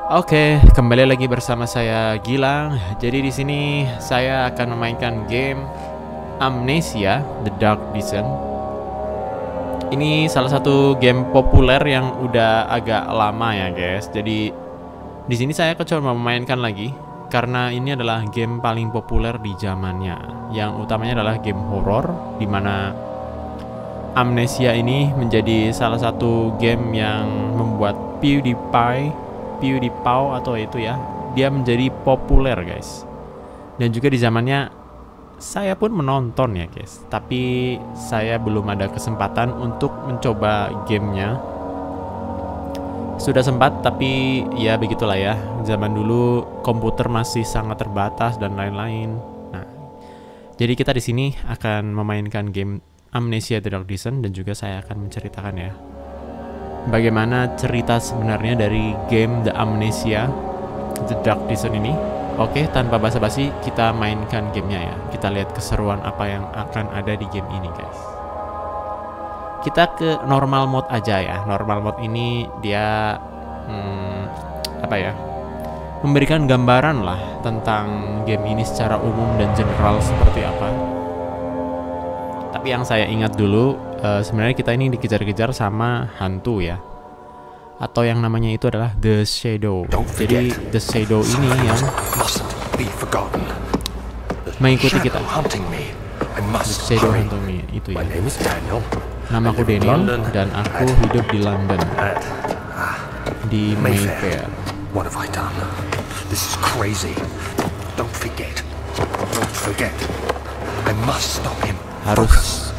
Oke, kembali lagi bersama saya Gilang. Jadi di sini saya akan memainkan game Amnesia: The Dark Descent. Ini salah satu game populer yang udah agak lama ya, guys. Jadi di sini saya coba memainkan lagi karena ini adalah game paling populer di zamannya. Yang utamanya adalah game horor, di mana Amnesia ini menjadi salah satu game yang membuat PewDiePie atau itu ya, dia menjadi populer, guys. Dan juga di zamannya saya pun menonton ya, guys. Tapi saya belum ada kesempatan untuk mencoba gamenya. Sudah sempat, tapi ya begitulah ya. Zaman dulu komputer masih sangat terbatas dan lain-lain. Nah, jadi kita di sini akan memainkan game Amnesia: The Dark Descent, dan juga saya akan menceritakan ya bagaimana cerita sebenarnya dari game The Amnesia: The Dark Descent ini. Oke, tanpa basa-basi kita mainkan gamenya ya. Kita lihat keseruan apa yang akan ada di game ini, guys. Kita ke normal mode aja ya. Normal mode ini dia memberikan gambaran lah tentang game ini secara umum dan general seperti apa. Tapi yang saya ingat dulu, sebenarnya kita ini dikejar-kejar sama hantu ya, atau yang namanya itu adalah The Shadow. Jadi The Shadow ini yang mengikuti kita. The Shadow hunting me itu ya. Namaku Daniel dan aku hidup di London, di Mayfair. What have I done? This is crazy. Don't forget. I must stop him. Harus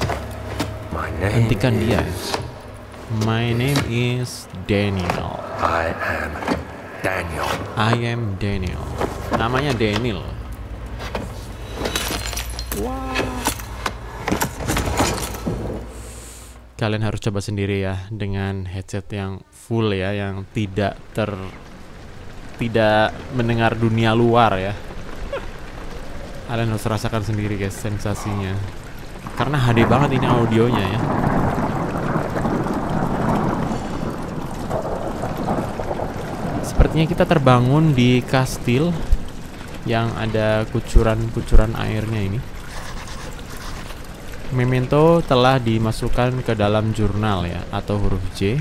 hentikan dia. My name is Daniel. I am Daniel. I am Daniel. Namanya Daniel. Wow. Kalian harus coba sendiri ya dengan headset yang full ya, yang tidak mendengar dunia luar ya. Kalian harus rasakan sendiri, guys, sensasinya. Karena HD banget ini audionya ya. Sepertinya kita terbangun di kastil yang ada kucuran-kucuran airnya ini. Memento telah dimasukkan ke dalam jurnal ya, atau huruf J.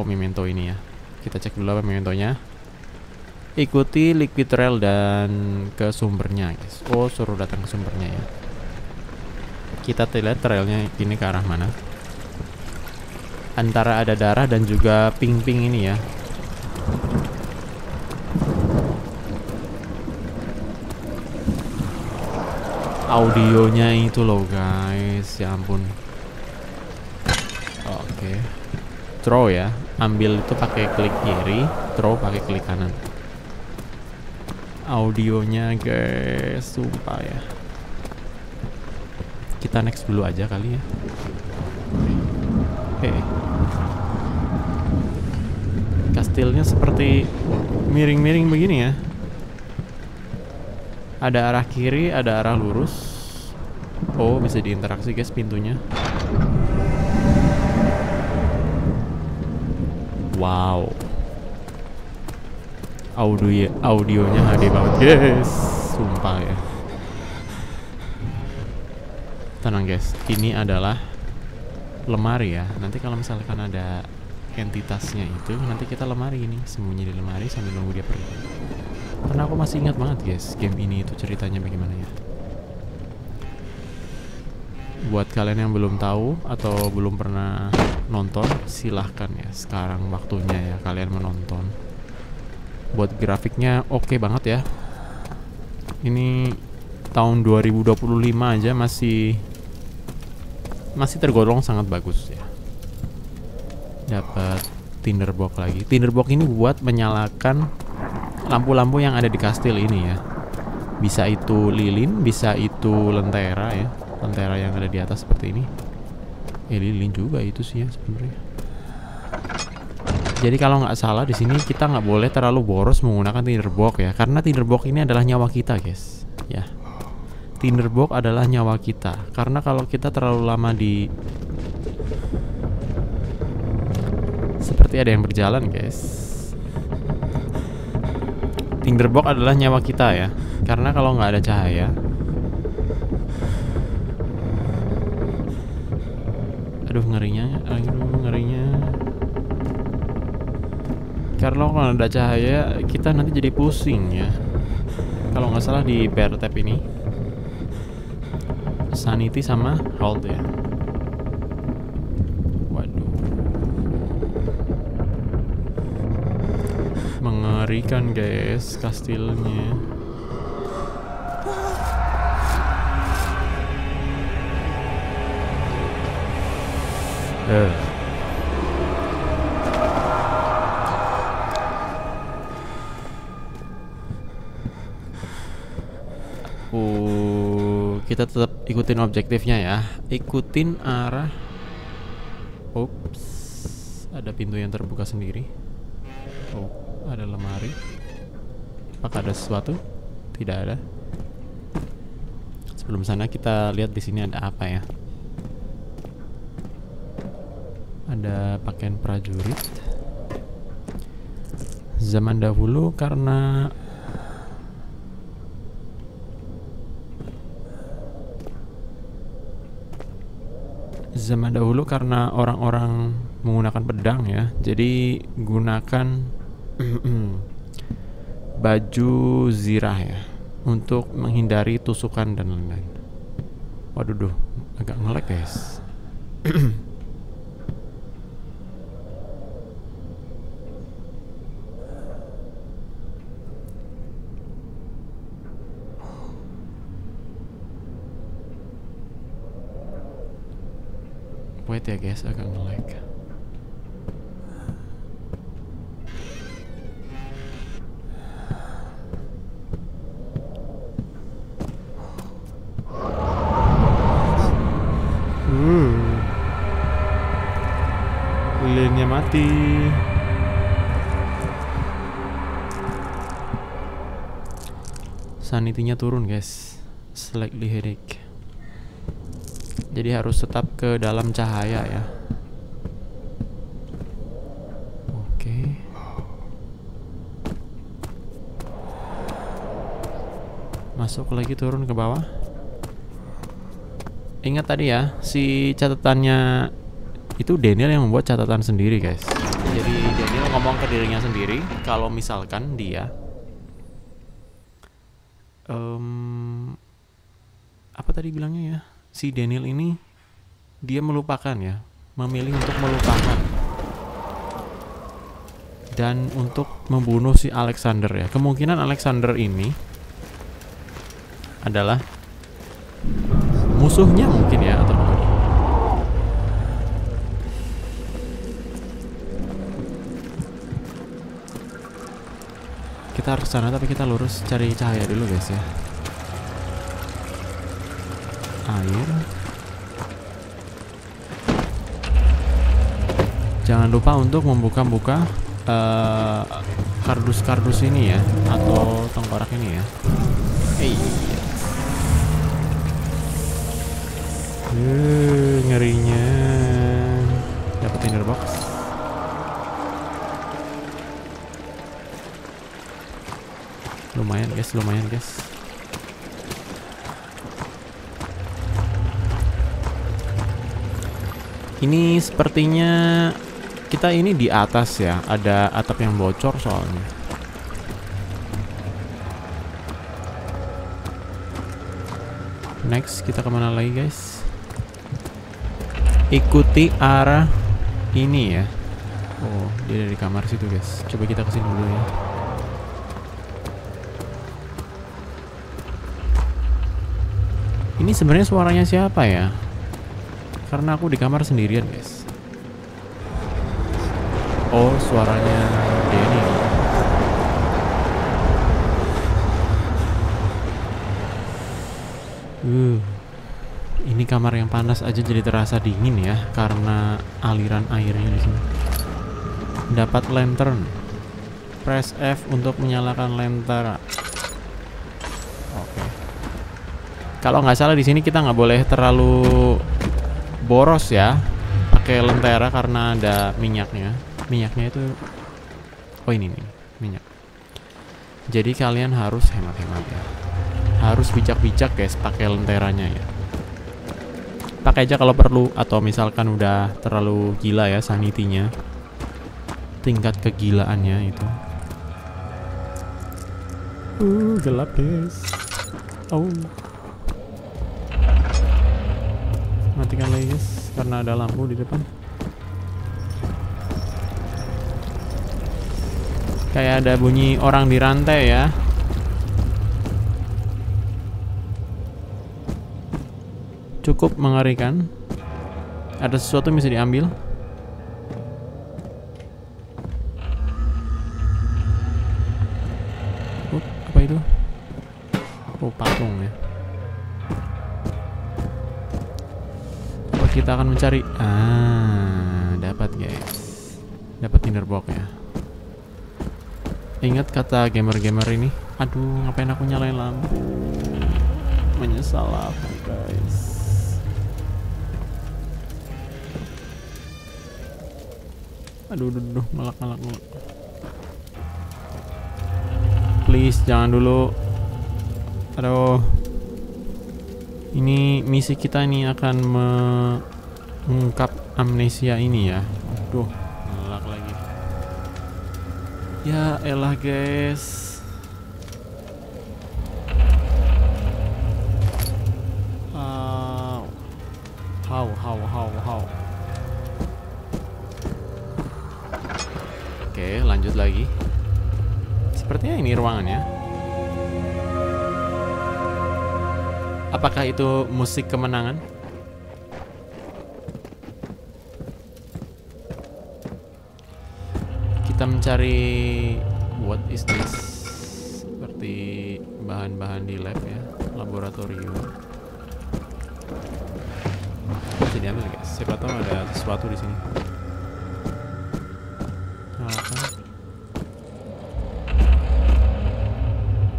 Oh, memento ini ya. Kita cek dulu apa mementonya. Ikuti liquid trail dan ke sumbernya, guys. Oh, suruh datang ke sumbernya ya. Kita lihat trailnya ini ke arah mana. Antara ada darah dan juga ping-ping ini ya. Audionya itu loh, guys, ya ampun. Oke. Throw ya, ambil itu pakai klik kiri, throw pakai klik kanan. Audionya, guys, sumpah ya. Kita next dulu aja kali ya. Oke. Kastilnya seperti miring-miring begini ya. Ada arah kiri, ada arah lurus. Oh, bisa diinteraksi, guys, pintunya. Wow. Audionya HD banget, guys. Sumpah ya. Tenang, guys. Ini adalah lemari ya. Nanti kalau misalkan ada entitasnya itu, nanti kita lemari ini, sembunyi di lemari sambil nunggu dia pergi. Karena aku masih ingat banget, guys, game ini itu ceritanya bagaimana ya. Buat kalian yang belum tahu atau belum pernah nonton, silahkan ya, sekarang waktunya ya kalian menonton. Buat grafiknya oke banget ya. Ini tahun 2025 aja masih tergolong sangat bagus ya. Dapat tinderbox lagi. Tinderbox ini buat menyalakan lampu-lampu yang ada di kastil ini ya. Bisa itu lilin, bisa itu lentera ya. Lentera yang ada di atas seperti ini. Lilin juga itu sih ya sebenarnya. Jadi kalau nggak salah di sini kita nggak boleh terlalu boros menggunakan tinderbox ya, karena tinderbox ini adalah nyawa kita, guys. Ya, tinderbox adalah nyawa kita. Karena kalau kita terlalu lama di Seperti ada yang berjalan, guys. Tinderbox adalah nyawa kita ya, karena kalau nggak ada cahaya, aduh ngerinya. Karena kalau nggak ada cahaya, kita nanti jadi pusing ya. Kalau nggak salah di pair tab ini, sanity sama health ya. Waduh, mengerikan guys kastilnya. Kita tetap ikutin objektifnya ya. Ikutin arah. Ups, ada pintu yang terbuka sendiri. Oh, ada lemari. Apakah ada sesuatu? Tidak ada. Sebelum sana kita lihat di sini ada apa ya? Ada pakaian prajurit. Zaman dahulu karena orang-orang menggunakan pedang ya. Jadi gunakan baju zirah ya untuk menghindari tusukan dan lain-lain. Waduh, agak nge-lag guys. Wait ya guys, agak nge-lag. Lilinnya mati. Sanitinya turun guys. Slightly headache. Jadi harus tetap ke dalam cahaya ya. Oke. Masuk lagi, turun ke bawah. Ingat tadi ya, si catatannya itu Daniel yang membuat catatan sendiri guys. Jadi Daniel ngomong ke dirinya sendiri kalau misalkan dia apa tadi bilangnya ya, si Daniel ini dia melupakan ya, memilih untuk melupakan dan untuk membunuh si Alexander ya. Kemungkinan Alexander ini adalah musuhnya mungkin ya, atau kita harus sana, tapi kita lurus cari cahaya dulu guys ya. Air. Jangan lupa untuk membuka-buka kardus-kardus ini ya, atau tengkorak ini ya. Ngerinya. Dapat inner box. Lumayan guys. Ini sepertinya kita ini di atas ya, ada atap yang bocor soalnya. Next, kita kemana lagi guys? Ikuti arah ini ya. Oh, dia dari kamar situ guys. Coba kita kesini dulu ya. Ini sebenarnya suaranya siapa ya? Karena aku di kamar sendirian guys. Oh, suaranya Danny. Ini kamar yang panas aja jadi terasa dingin ya, karena aliran airnya di sini. Dapat lantern. Press F untuk menyalakan lentera. Oke. Kalau nggak salah di sini kita nggak boleh terlalu boros ya, pakai lentera karena ada minyaknya. Minyaknya itu, oh ini nih minyak. Jadi kalian harus hemat-hemat ya. Harus bijak-bijak guys pakai lenteranya ya. Pakai aja kalau perlu, atau misalkan udah terlalu gila ya sanitinya, tingkat kegilaannya itu. Gelap guys. Oh. Matikan lagi guys, karena ada lampu di depan. Kayak ada bunyi orang dirantai ya. Cukup mengerikan. Ada sesuatu yang bisa diambil. Apa itu? Oh, patung ya. Apa kita akan mencari? Dapat guys. Dapat inner box ya. Ingat kata gamer-gamer ini. Aduh, ngapain aku nyalain lampu? Menyesal aku guys. Aduh, ngelak. Please, jangan dulu. Aduh. Ini misi kita ini akan mengungkap amnesia ini ya. Aduh, ngelak lagi. Ya elah guys. How. Oke, lanjut lagi. Sepertinya ini ruangannya. Apakah itu musik kemenangan? Kita mencari what is this? Seperti bahan-bahan di lab ya, laboratorium. Bisa diambil guys. Siapa tahu ada sesuatu di sini.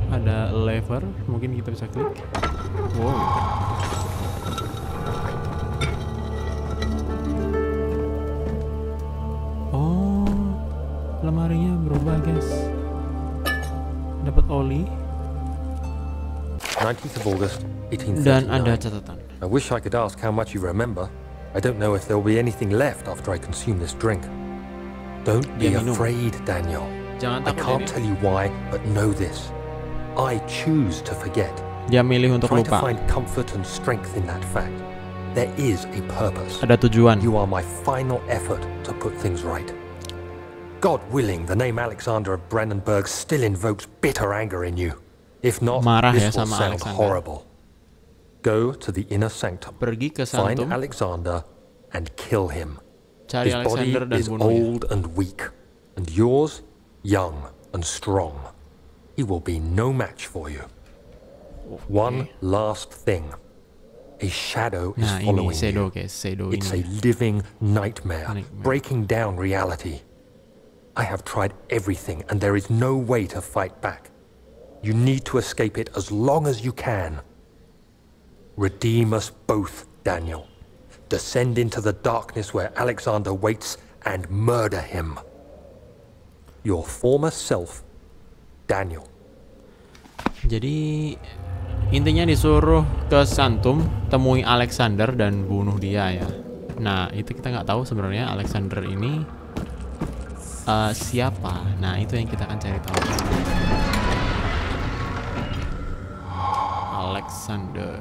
Ada lever, mungkin kita bisa klik. Wow. Oh, lemarinya berubah guys. Dapat oli. 19th of August, 1839. Dan ada catatan. I wish I could ask how much you remember. I don't know if there will be anything left after I consume this drink. Don't be afraid, Daniel. Jangan I takut. can't tell you why, but know this. I choose to forget. Dia milih untuk Try to lupa. find comfort and strength in that fact. There is a purpose. Ada tujuan. You are my final effort to put things right. God willing, the name Alexander of Brandenburg still invokes bitter anger in you. If not, Marah ya this will sama sound Alexander. horrible. Go to the inner sanctum. Pergi ke Find Sanctum, Alexander and kill him. cari His body Alexander dan is bunuh dia. old and weak, and yours young and strong. He will be no match for you. One last thing. A shadow is Nah, ini following shadow you. guys, shadow It's a ini. living nightmare, Nightmare. breaking down reality. I have tried everything, and there is no way to fight back. You need to escape it as long as you can. Redeem us both, Daniel. Descend into the darkness where Alexander waits and murder him. Your former self, Daniel. Jadi intinya disuruh ke Sanctum, temui Alexander dan bunuh dia ya. Nah itu kita nggak tahu sebenarnya Alexander ini siapa. Nah itu yang kita akan cari tahu. Alexander.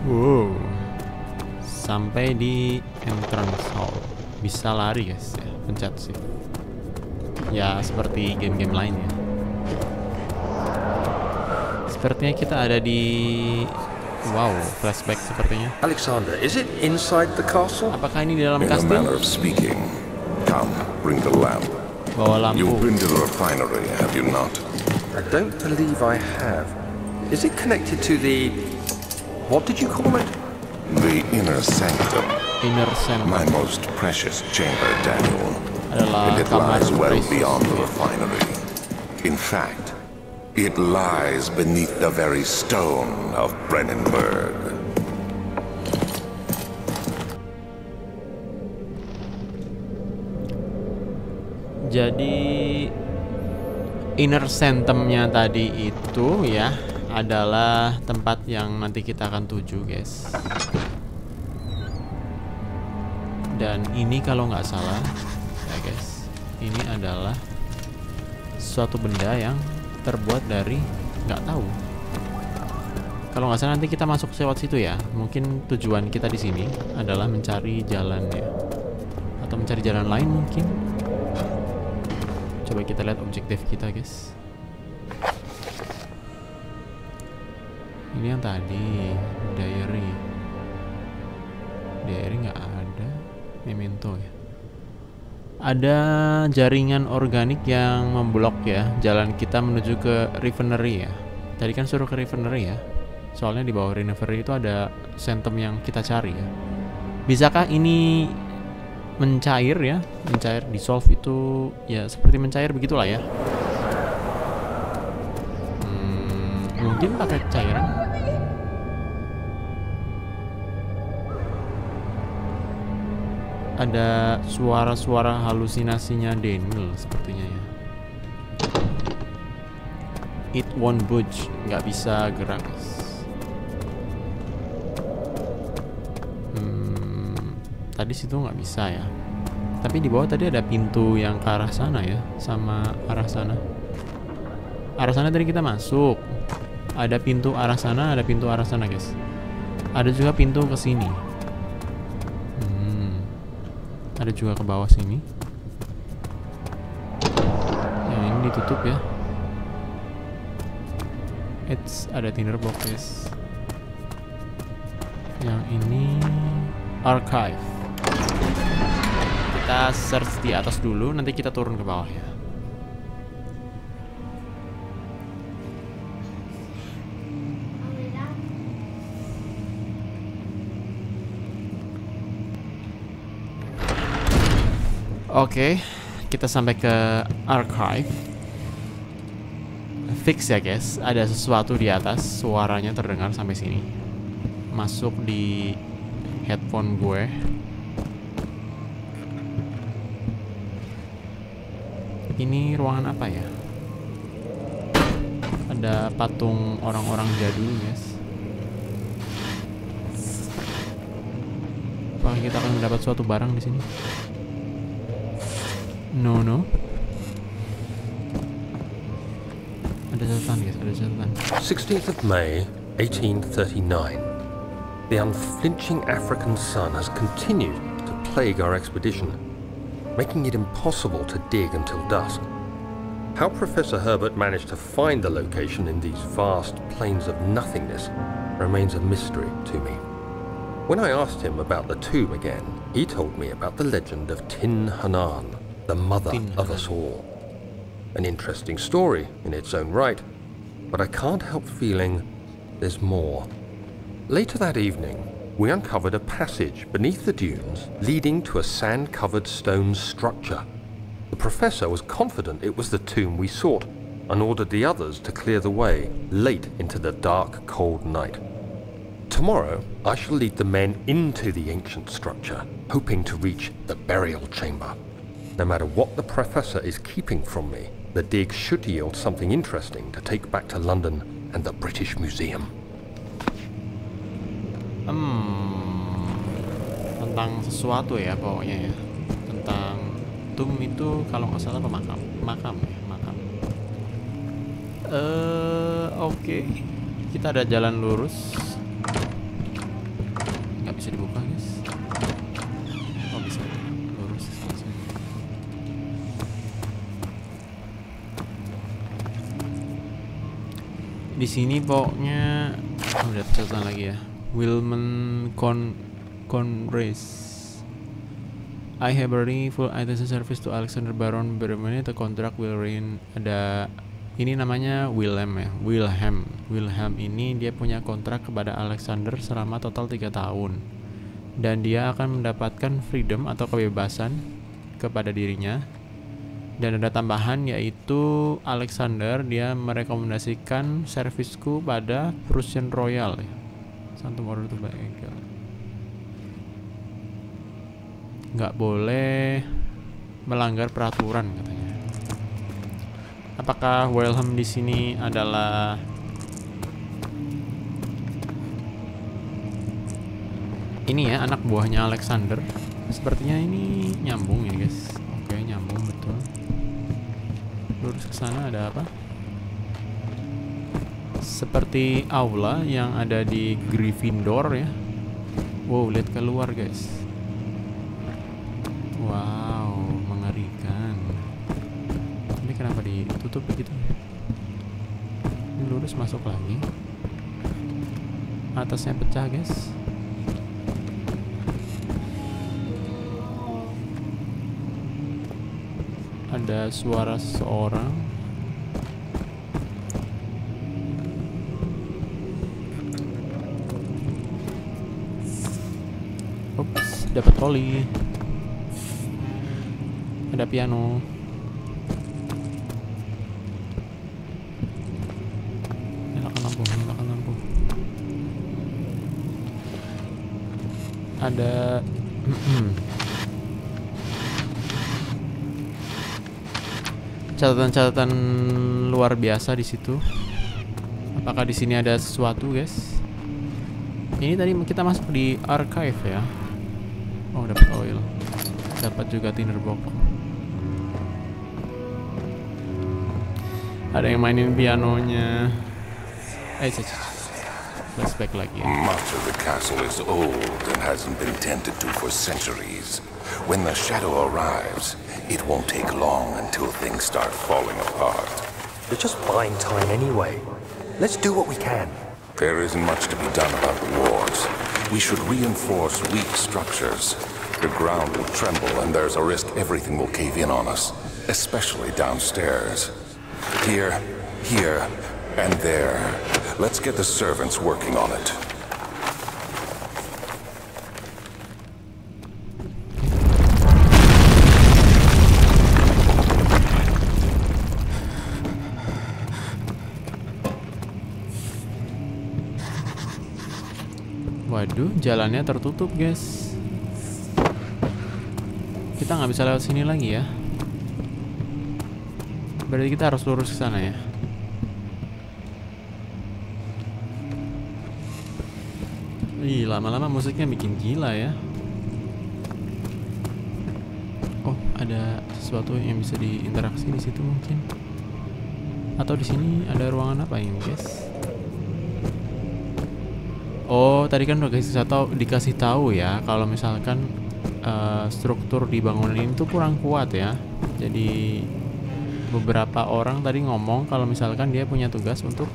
Wow. Sampai di entrance hall. Bisa lari guys ya, pencet shift. Ya seperti game-game lainnya. Sepertinya kita ada di flashback sepertinya. Alexander, is it inside the castle? Apakah ini di dalam In a kastil? manner of speaking. Come, bring the lamp. Bawa You've lampu. been to the refinery, have you not? I don't believe I have. Is it connected to the... What did you call it? The inner sanctum. Inner sanctum My most precious chamber, Daniel. adalah And it kamar lies well precious. beyond the refinery. In fact, it lies beneath the very stone of Brennenburg. Jadi inner sanctumnya tadi itu ya adalah tempat yang nanti kita akan tuju, guys. Dan ini kalau nggak salah ya guys, ini adalah suatu benda yang terbuat dari nggak tahu. Kalau nggak salah nanti kita masuk lewat situ ya. Mungkin tujuan kita di sini adalah mencari jalan ya, atau mencari jalan lain mungkin. Coba kita lihat objektif kita, guys. Ini yang tadi diary. Diary nggak ada. Memento ya. Ada jaringan organik yang memblok ya jalan kita menuju ke Refinery ya. Tadi kan suruh ke Refinery ya. Soalnya di bawah Refinery itu ada sanctum yang kita cari ya. Bisakah ini mencair ya? Mencair, dissolve itu ya seperti mencair begitulah ya. Mungkin pakai cairan. Ada suara-suara halusinasinya Daniel sepertinya ya. It won't budge, nggak bisa gerak. Tadi situ nggak bisa ya. Tapi di bawah tadi ada pintu yang ke arah sana ya, sama arah sana. Arah sana tadi kita masuk. Ada pintu arah sana, ada pintu arah sana, guys. Ada juga pintu ke sini. Ada juga ke bawah sini. Yang ini ditutup ya. Ada tinderbox, guys. Yang ini archive. Kita search di atas dulu, nanti kita turun ke bawah ya. Oke, kita sampai ke archive. Fix ya guys, ada sesuatu di atas, suaranya terdengar sampai sini. Masuk di headphone gue. Ini ruangan apa ya? Ada patung orang-orang jadul, guys. Apakah kita akan mendapat suatu barang di sini? No. Ada catatan, guys. Ada catatan. 16th of May, 1839. The unflinching African sun has continued to plague our expedition, making it impossible to dig until dusk. How Professor Herbert managed to find the location in these vast plains of nothingness remains a mystery to me. When I asked him about the tomb again, he told me about the legend of Tin Hanan, the mother of us all. An interesting story in its own right, but I can't help feeling there's more. Later that evening, we uncovered a passage beneath the dunes leading to a sand-covered stone structure. The professor was confident it was the tomb we sought and ordered the others to clear the way late into the dark, cold night. Tomorrow, I shall lead the men into the ancient structure, hoping to reach the burial chamber. No matter what the professor is keeping from me, the dig should yield something interesting to take back to London and the British Museum. Tentang sesuatu ya pokoknya ya. Tentang tomb itu kalau nggak salah makam ya, makam. Oke. Kita ada jalan lurus. Nggak bisa dibuka, guys. Oh, bisa. Lurus langsung. Di sini pokoknya udah catatan lagi ya. Wilman Conrace. I have already full IT service to Alexander Baron Berman. The contract will reign. Ada ini namanya Wilhelm ya. Wilhelm ini dia punya kontrak kepada Alexander selama total 3 tahun. Dan dia akan mendapatkan freedom atau kebebasan kepada dirinya. Dan ada tambahan yaitu Alexander dia merekomendasikan servisku pada Prussian Royal ya. Santum order to buy eagle. Nggak boleh melanggar peraturan katanya. Apakah Wilhelm di sini adalah ini ya, anak buahnya Alexander? Sepertinya ini nyambung ya guys. Oke, nyambung betul. Lurus ke sana ada apa? Seperti aula yang ada di Gryffindor ya. Wow, lihat keluar guys. Wow, mengerikan. Ini kenapa ditutup begitu? Ini lurus masuk lagi. Atasnya pecah guys. Ada suara seseorang. Ups, dapat oli. Ada piano. Nyalakan lampu, nyalakan lampu. Ada catatan-catatan luar biasa di situ. Apakah di sini ada sesuatu, guys? Ini tadi kita masuk di archive ya. Oh, dapat oil. Dapat juga tinderbox. Ada yang mainin pianonya. Flashback lagi ya. Much of the castle is old and hasn't been tended to for centuries. When the shadow arrives, it won't take long until things start falling apart. They're just buying time anyway. Let's do what we can. There isn't much to be done about the walls. We should reinforce weak structures. The ground will tremble and there's a risk everything will cave in on us, especially downstairs. Here, and there. Let's get the servants working on it. Waduh, jalannya tertutup, guys. Kita nggak bisa lewat sini lagi ya. Berarti kita harus lurus ke sana ya. Ih, lama-lama musiknya bikin gila ya. Oh, ada sesuatu yang bisa diinteraksi di situ mungkin. Atau di sini ada ruangan apa ini, guys? Oh, tadi kan udah dikasih tahu ya kalau misalkan struktur di bangunan ini tuh kurang kuat ya. Jadi beberapa orang tadi ngomong kalau misalkan dia punya tugas untuk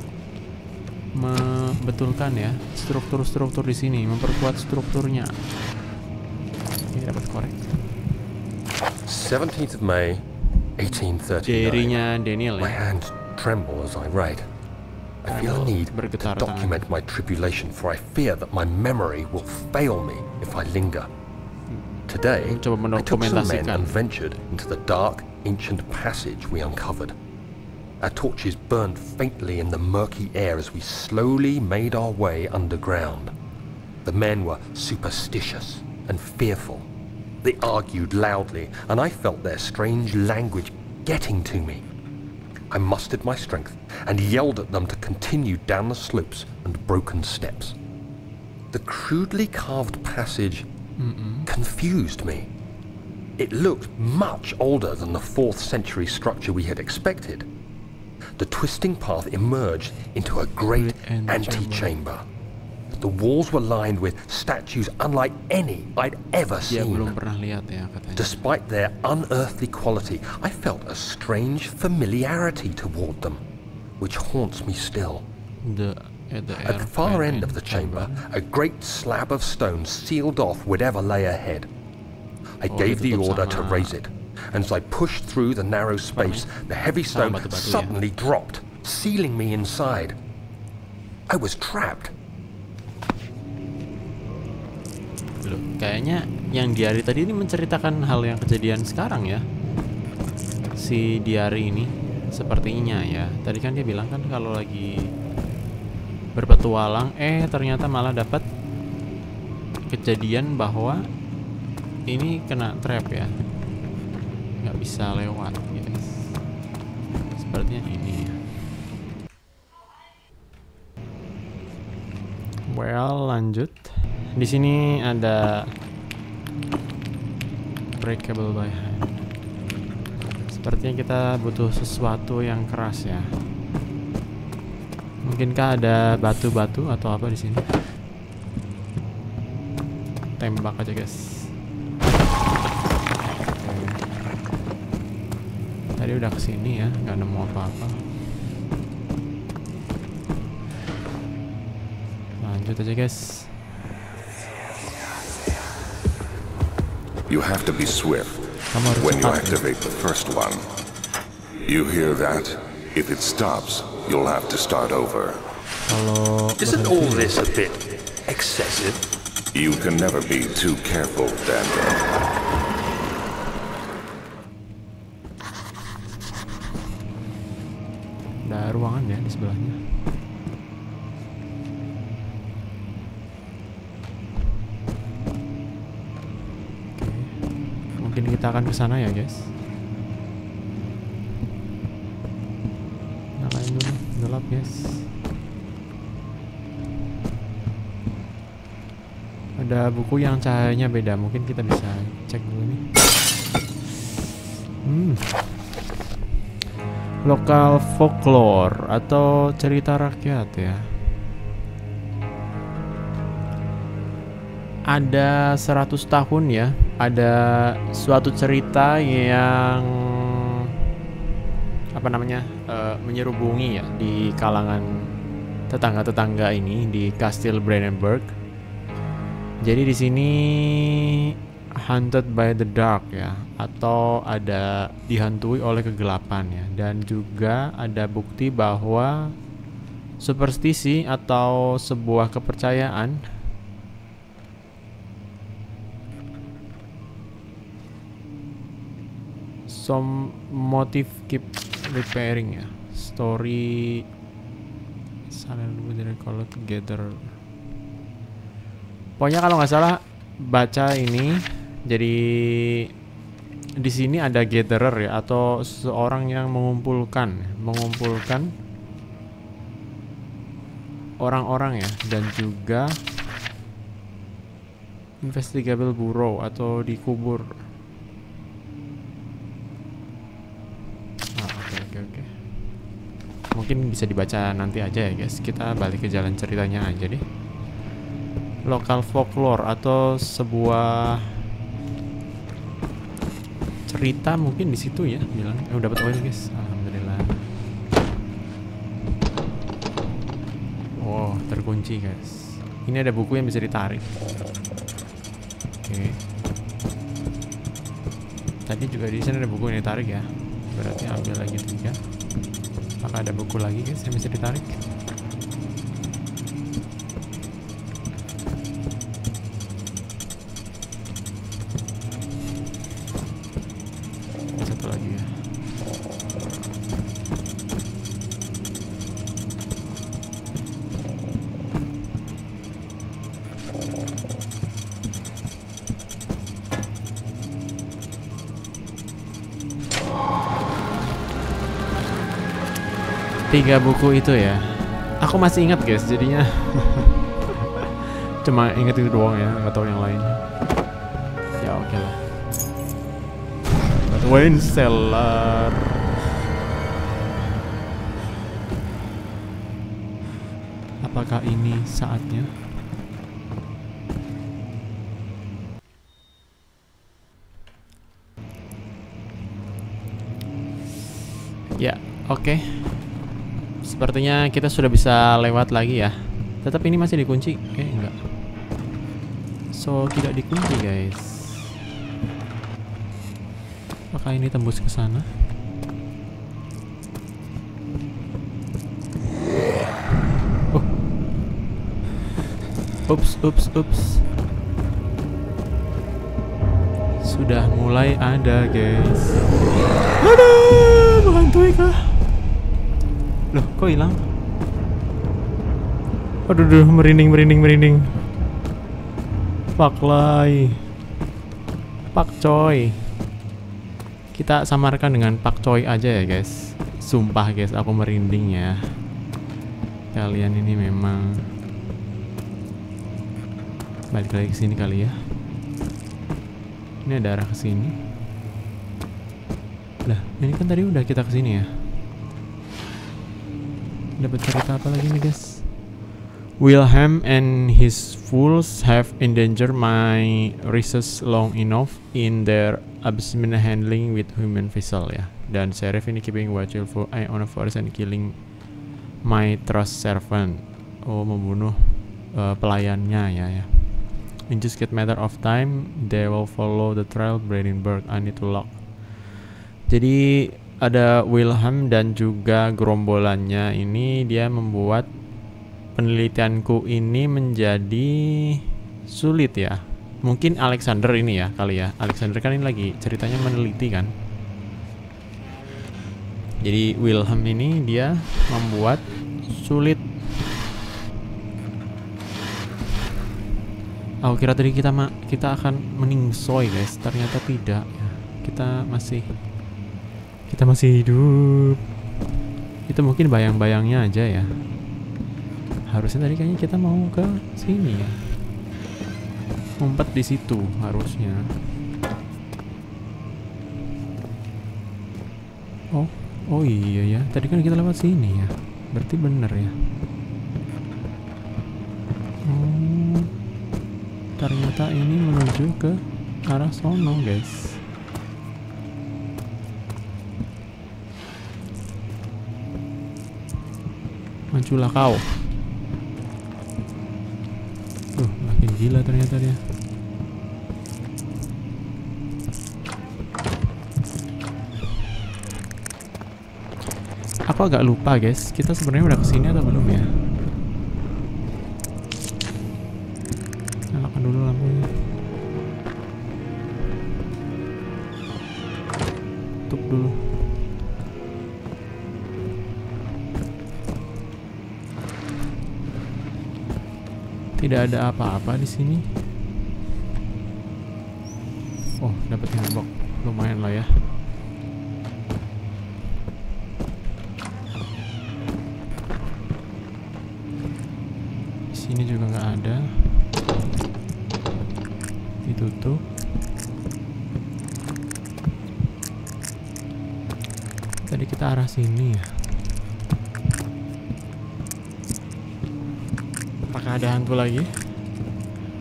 membetulkan ya struktur-struktur di sini, memperkuat strukturnya. Ini dapat korek. 17th of May, 1839. Diary-nya Daniel My ya. hands tremble as I write. I feel a need to document my tribulation, for I fear that my memory will fail me if I linger. Today, I took some men and ventured into the dark, ancient passage we uncovered. Our torches burned faintly in the murky air as we slowly made our way underground. The men were superstitious and fearful. They argued loudly, and I felt their strange language getting to me. I mustered my strength and yelled at them to continue down the slopes and broken steps. The crudely carved passage confused me. It looked much older than the 4th century structure we had expected. The twisting path emerged into a great antechamber. The walls were lined with statues unlike any I'd ever seen. Despite their unearthly quality, I felt a strange familiarity toward them, which haunts me still. At the far end of the chamber, a great slab of stone sealed off whatever lay ahead. I gave the order to raise it, and as I pushed through the narrow space, the heavy stone suddenly dropped, sealing me inside. I was trapped. Loh, kayaknya yang diary tadi ini menceritakan hal yang kejadian sekarang ya. Si diary ini sepertinya ya. Tadi kan dia bilang kan kalau lagi berpetualang, ternyata malah dapat kejadian bahwa ini kena trap ya. Nggak bisa lewat guys. Sepertinya ini ya. Well, lanjut. Di sini ada breakable by hand. Sepertinya kita butuh sesuatu yang keras ya. Mungkinkah ada batu-batu atau apa di sini? Tembak aja, guys. Tadi udah kesini ya, nggak nemu apa-apa. Lanjut aja, guys. You have to be swift Kamu harus when you cepat, ya. activate the first one. You hear that? If it stops, you'll have to start over. Kalau Isn't all this a bit excessive? You can never be too careful, Daniel. ada ruangan ya di sebelahnya. Mungkin kita akan ke sana ya, guys. Nyalain dulu, gelap, guys. Ada buku yang cahayanya beda, mungkin kita bisa cek dulu nih. Lokal folklore atau cerita rakyat ya. Ada 100 tahun ya, ada suatu cerita yang apa namanya menyerubungi ya di kalangan tetangga-tetangga ini di Kastil Brandenburg. Jadi di sini haunted by the dark ya, atau ada dihantui oleh kegelapan ya, dan juga ada bukti bahwa superstisi atau sebuah kepercayaan some motive keep repairing ya, story silent color together. Pokoknya kalau nggak salah baca ini, jadi di sini ada gatherer ya, atau seorang yang mengumpulkan orang-orang ya, dan juga investigable bureau atau dikubur. Oke. Mungkin bisa dibaca nanti aja ya, guys. Kita balik ke jalan ceritanya aja deh. Lokal folklore atau sebuah cerita mungkin di situ ya bilang. Dapat poin, guys. Alhamdulillah. Oh, terkunci, guys. Ini ada buku yang bisa ditarik. Oke. Tadi juga di sana ada buku yang ditarik ya. Berarti ambil lagi 3. Apakah ada buku lagi, guys, yang bisa ditarik? Satu lagi ya. Tiga buku itu ya. Aku masih ingat, guys, jadinya cuma inget itu doang ya, nggak tahu yang lainnya. Ya oke lah. Wine cellar. Apakah ini saatnya? Ya, oke. Sepertinya kita sudah bisa lewat lagi ya. Tetap ini masih dikunci. Oke, enggak. So, tidak dikunci, guys. Apakah ini tembus ke sana? Oh. Ups. Sudah mulai ada, guys. Aduh, menghantui kah? Loh, kok hilang? Aduh, merinding. Pak Coy. Kita samarkan dengan Pak Coy aja ya, guys. Sumpah guys, aku merinding ya. Kalian ini memang. Balik lagi ke sini kali ya. Ini ada arah ke sini. Lah, ini kan tadi udah kita ke sini ya. Dapat cerita apa lagi nih guys? Wilhelm and his fools have endangered my research long enough in their abysmal handling with human vessel ya. Dan Sheriff ini keeping watchful eye on the forest and killing my trust servant. Oh, membunuh pelayannya ya. In just a matter of time, they will follow the trail Brandenburg. I need to lock. Jadi ada Wilhelm dan juga gerombolannya ini, dia membuat penelitianku ini menjadi sulit ya. Mungkin Alexander ini ya kali ya. Alexander kan ini lagi ceritanya meneliti kan. Jadi Wilhelm ini dia membuat sulit. Aku kira tadi kita akan meningsoy guys, ternyata tidak ya. Kita masih hidup. Itu mungkin bayang-bayangnya aja ya. Harusnya tadi kayaknya kita mau ke sini ya. Ngumpet di situ harusnya. Oh iya ya. Tadi kan kita lewat sini ya. Berarti bener ya. Ternyata ini menuju ke arah sono guys. Majulah kau. Makin gila ternyata dia. Aku agak lupa guys, kita sebenarnya udah kesini atau belum ya? Nyalakan dulu lampunya. Tutup dulu. Tidak ada apa-apa di sini. Oh, dapat handbook. Lumayan lah ya. Di sini juga nggak ada. Ditutup. Tadi kita arah sini ya. Apakah ada hantu lagi?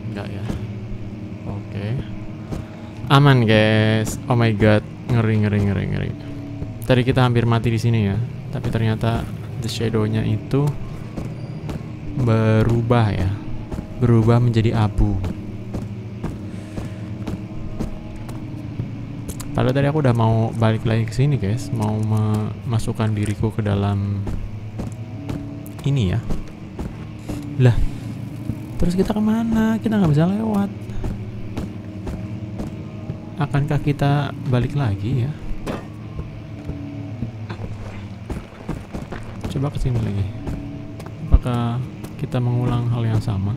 Enggak ya. Oke. Aman guys. Oh my god, ngeri. Tadi kita hampir mati di sini ya. Tapi ternyata the shadow-nya itu berubah ya. Berubah menjadi abu. Padahal tadi aku udah mau balik lagi ke sini guys, mau memasukkan diriku ke dalam ini ya. Lah, terus kita kemana? Kita nggak bisa lewat. Akankah kita balik lagi ya? Coba kesini lagi. Apakah kita mengulang hal yang sama?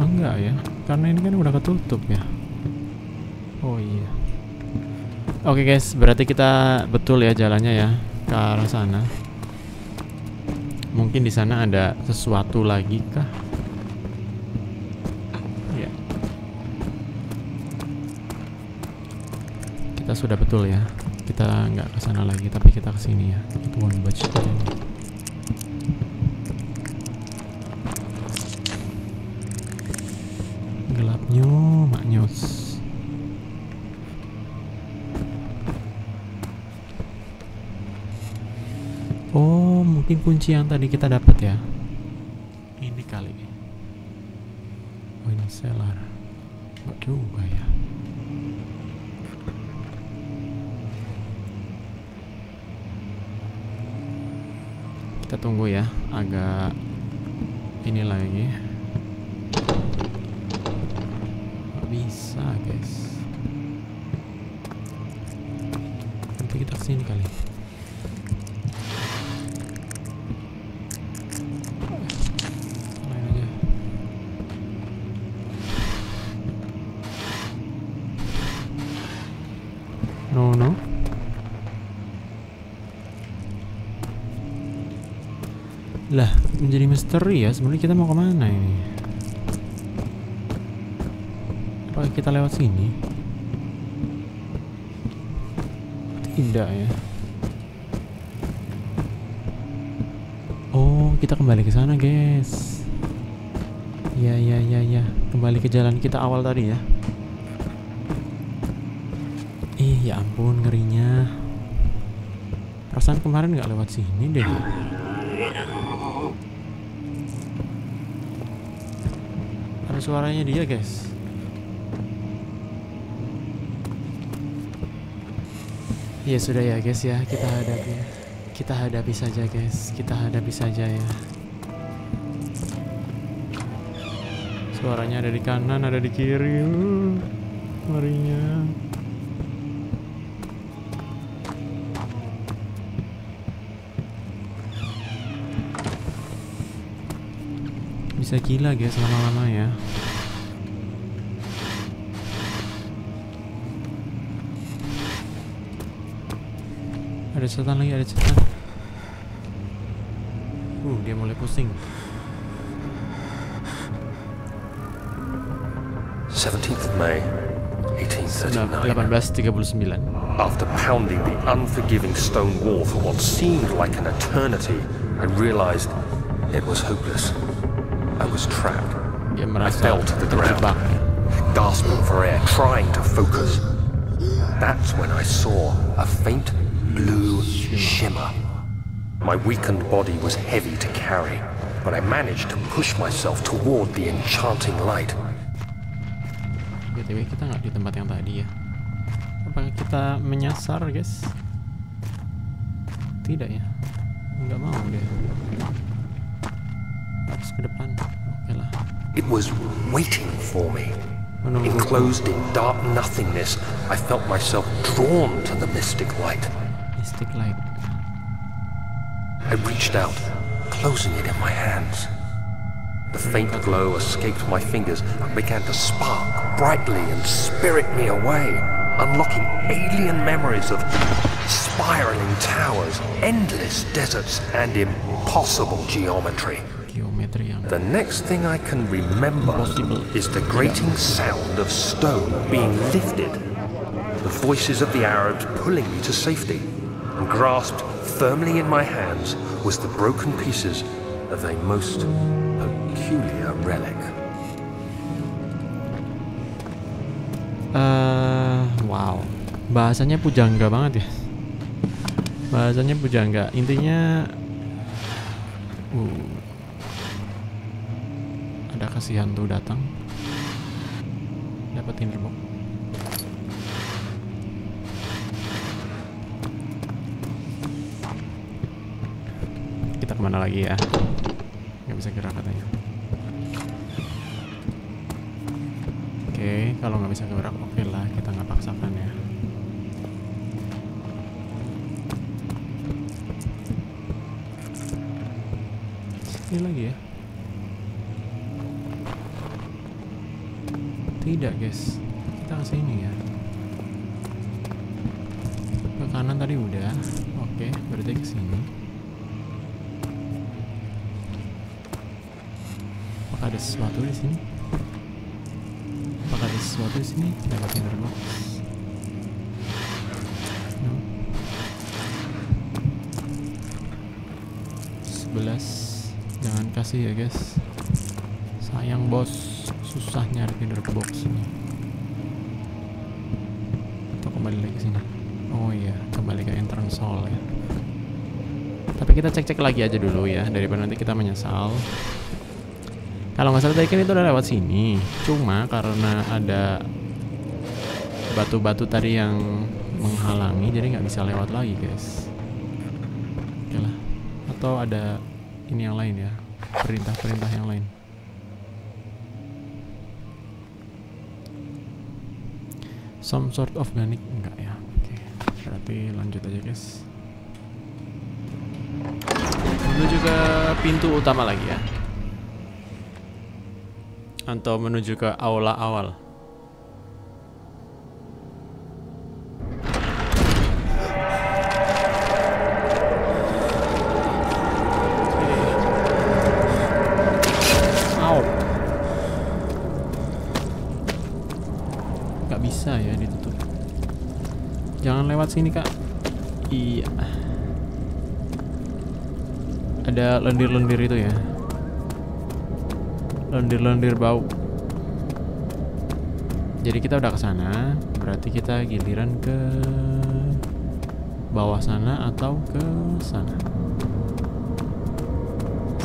Enggak ya, karena ini kan udah ketutup ya. Oh iya. Oke guys, berarti kita betul ya jalannya ya ke arah sana. Mungkin di sana ada sesuatu lagi kah? Ya. Kita sudah betul ya. Kita nggak ke sana lagi, tapi kita ke sini ya. Tuan baca ini. Gelapnya, maknyos. Oh, mungkin kunci yang tadi kita dapat ya. Ini kali. Oh, ini cellar. Enggak juga ya. Kita tunggu ya, agak ini lagi. Nggak bisa guys. Nanti kita kesini kali. No. Lah, menjadi misteri ya. Sebenarnya kita mau kemana ini? Apakah kita lewat sini? Tidak ya. Oh, kita kembali ke sana, guys. Ya. Kembali ke jalan kita awal tadi ya. Ya ampun, ngerinya. Perasaan kemarin nggak lewat sini deh. Ada suaranya dia, guys. Ya sudah ya, guys ya. Kita hadapi saja, guys. Kita hadapi saja ya. Suaranya ada di kanan, ada di kiri. Ngerinya. Bisa gila guys lama-lama ya. Ada setan lagi, ada setan. Dia mulai pusing. 17th of May, 1839. 1839. After pounding the unforgiving stone wall for what seemed like an eternity, I realized it was hopeless. I was trapped. Dia I merasa fell to the ground, terjebak. gasping for air, trying to focus. That's when I saw a faint blue shimmer. My weakened body was heavy to carry, but I managed to push myself toward the enchanting light. BTW kita nggak di tempat yang tadi ya. Apakah kita menyasar, guys? Tidak ya. Nggak mau deh. Harus ke depan. Oke lah. It was waiting for me. Menunggu. Enclosed in dark nothingness, I felt myself drawn to the mystic light. Mystic light. I reached out, closing it in my hands. The faint glow escaped my fingers and began to spark brightly and spirit me away, unlocking alien memories of spiraling towers, endless deserts, and impossible geometry. Geometri yang The next thing I can remember is the grating sound of stone being lifted, the voices of the Arabs pulling me to safety, and grasped firmly in my hands was the broken pieces of a most peculiar relic. Wow, bahasanya pujangga banget ya. Bahasanya pujangga. Intinya, ada kasih hantu datang, dapetin remok. Kita kemana lagi ya? Nggak bisa gerak katanya. Oke, kalau nggak bisa gerak, oke lah, kita nggak paksakan ya. Sini lagi ya? Tidak guys, kita ke sini ya. Ke kanan tadi udah, oke, berarti ke sini. Apakah ada sesuatu di sini? Apakah ada sesuatu di sini? Lewatin box. No. 11. Jangan kasih ya guys. Sayang bos, susah nyari tinder box ini. Atau kembali lagi sini. Oh iya, kembali ke entrance hall ya. Tapi kita cek-cek lagi aja dulu ya, daripada nanti kita menyesal. Kalau nggak salah tadi kan itu udah lewat sini, cuma karena ada batu-batu tadi yang menghalangi, jadi nggak bisa lewat lagi guys. Oke lah, atau ada ini yang lain ya, perintah-perintah yang lain. Some sort of organic enggak ya? Oke, berarti lanjut aja guys. Menuju ke pintu utama lagi ya. Atau menuju ke aula awal. Jangan lewat sini, Kak. Iya. Ada lendir-lendir itu ya. Lendir-lendir bau. Jadi kita udah ke sana, berarti kita giliran ke bawah sana atau ke sana.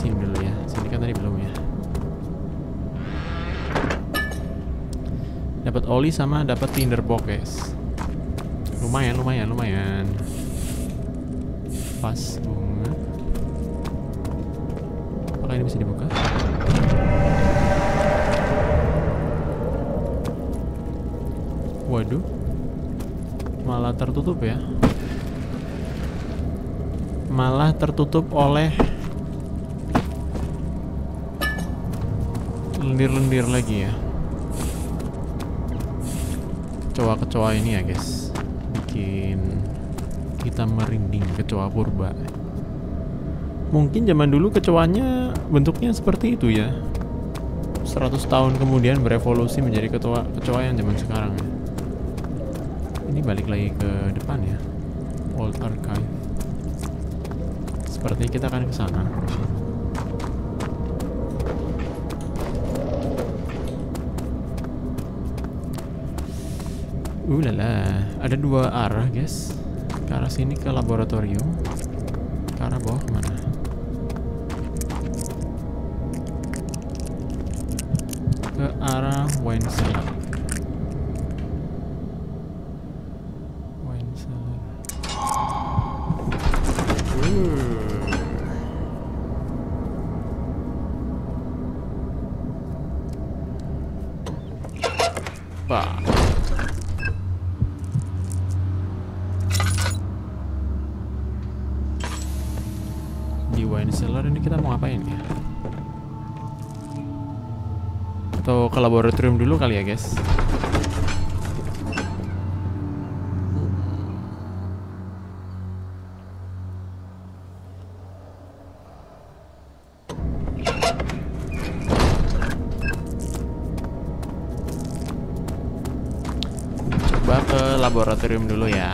Sini dulu ya. Sini kan tadi belum ya. Dapat oli sama dapat tinderbox, guys. Lumayan. Pas bunga. Apakah ini bisa dibuka? Waduh, malah tertutup ya. Malah tertutup oleh lendir-lendir lagi ya. Kecoa-kecoa ini ya guys, bikin kita merinding. Kecoa purba. Mungkin zaman dulu kecoanya bentuknya seperti itu ya. 100 tahun kemudian berevolusi menjadi kecoa yang zaman sekarang ya. Ini balik lagi ke depan ya. Old Archive. Sepertinya kita akan ke sana. Lala, ada dua arah guys. Ke arah sini ke laboratorium. Ke arah bawah kemana? Ke arah wine cellar. Di wine cellar ini kita mau ngapain ya? Atau ke laboratorium dulu kali ya guys? Coba ke laboratorium dulu ya.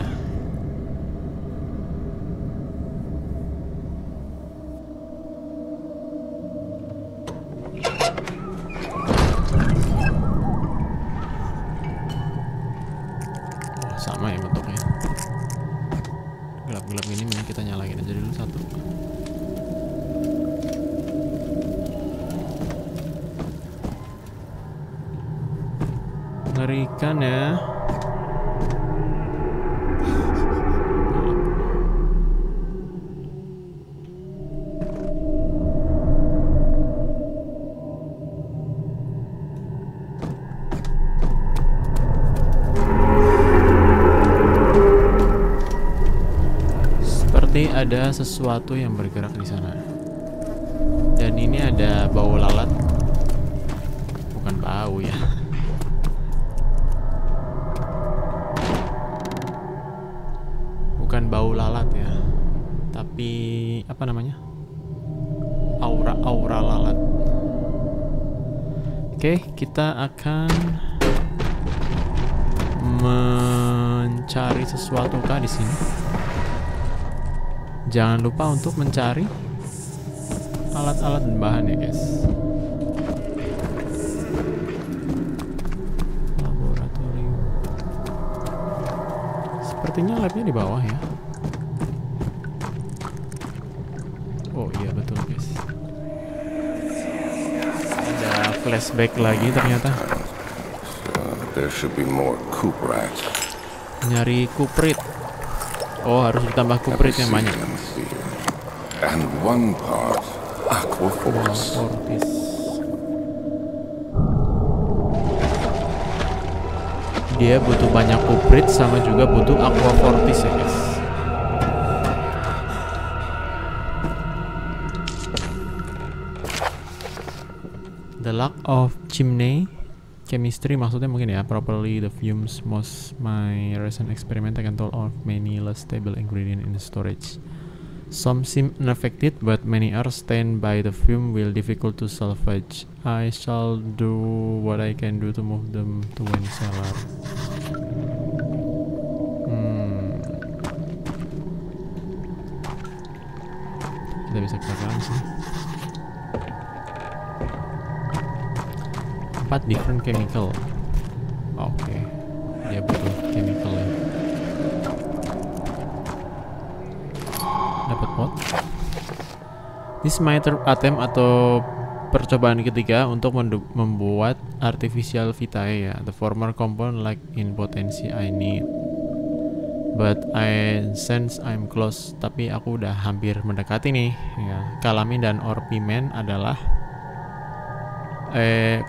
Sama ya bentuknya. Gelap-gelap ini mending kita nyalain aja dulu satu. Ngerikan ya. Ada sesuatu yang bergerak di sana. Dan ini ada bau lalat. Bukan bau ya. Bukan bau lalat ya. Tapi apa namanya? Aura lalat. Oke, kita akan mencari sesuatu kah di sini? Jangan lupa untuk mencari alat-alat dan bahan ya guys. Laboratorium. Sepertinya labnya di bawah ya. Oh iya betul guys. Ada flashback lagi ternyata. There should be more cuprite. Nyari kuprit. Oh, harus ditambah kuprit yang banyak. And one part aquafortis. Dia butuh banyak kuprit sama juga butuh aquafortis ya guys. The lack of chimney chemistry maksudnya mungkin ya, properly the fumes most my recent experiment I can tell of many less stable ingredient in the storage. Some seem unaffected but many are stained by the fume will difficult to salvage. I shall do what I can do to move them to wine cellar. bisa kelihatan sih. 4 different chemical. Oke, dia butuh chemical ya. Dapat pot. This might attempt atau percobaan ketiga untuk membuat artificial vitae ya. The former compound like in potensi I need, but I sense I'm close. Tapi aku udah hampir mendekati nih ya. Kalamin dan orpimen adalah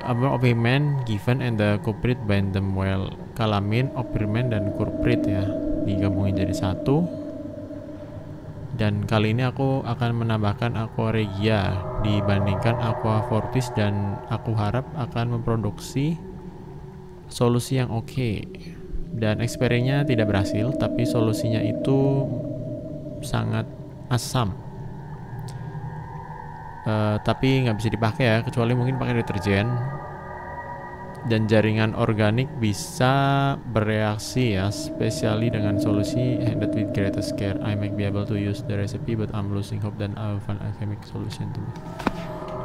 orpimen given and the culprit bind them well. Kalamin, orpimen dan culprit ya digabungin jadi satu. Dan kali ini aku akan menambahkan aqua regia dibandingkan aqua fortis, dan aku harap akan memproduksi solusi yang oke. Dan eksperimennya tidak berhasil, tapi solusinya itu sangat asam. Tapi nggak bisa dipakai ya, kecuali mungkin pakai deterjen. Dan jaringan organik bisa bereaksi ya, spesiali dengan solusi handled with greatest care. I might be able to use the recipe, but I'm losing hope that I will find a chemic solution to me.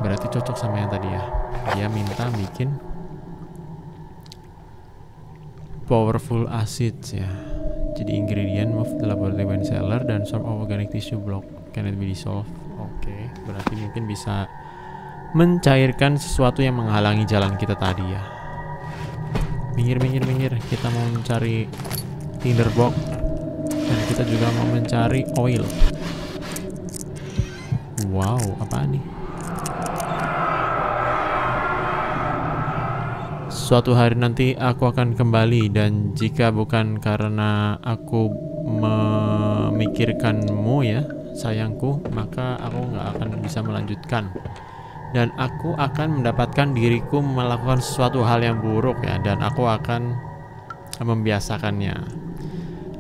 Berarti cocok sama yang tadi ya. Dia minta bikin powerful acids ya. Jadi ingredient of the laboratory wine cellar dan some organic tissue block can it be dissolved. Oke, berarti mungkin bisa mencairkan sesuatu yang menghalangi jalan kita tadi ya. Minggir, kita mau mencari tinderbox dan kita juga mau mencari oil. Wow, apaan nih? Suatu hari nanti aku akan kembali, dan jika bukan karena aku memikirkanmu ya sayangku, maka aku nggak akan bisa melanjutkan. Dan aku akan mendapatkan diriku melakukan sesuatu hal yang buruk ya, dan aku akan membiasakannya.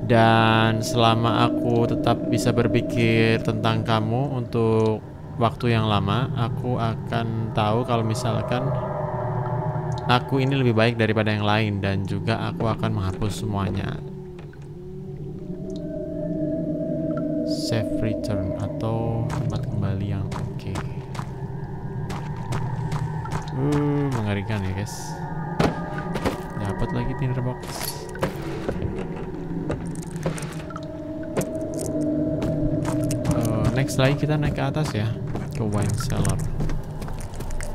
Dan selama aku tetap bisa berpikir tentang kamu untuk waktu yang lama, aku akan tahu kalau misalkan aku ini lebih baik daripada yang lain, dan juga aku akan menghapus semuanya. Save return atau tempat kembali yang oke. Mengerikan ya guys. Dapat lagi tinderbox. Next lagi kita naik ke atas ya, ke wine cellar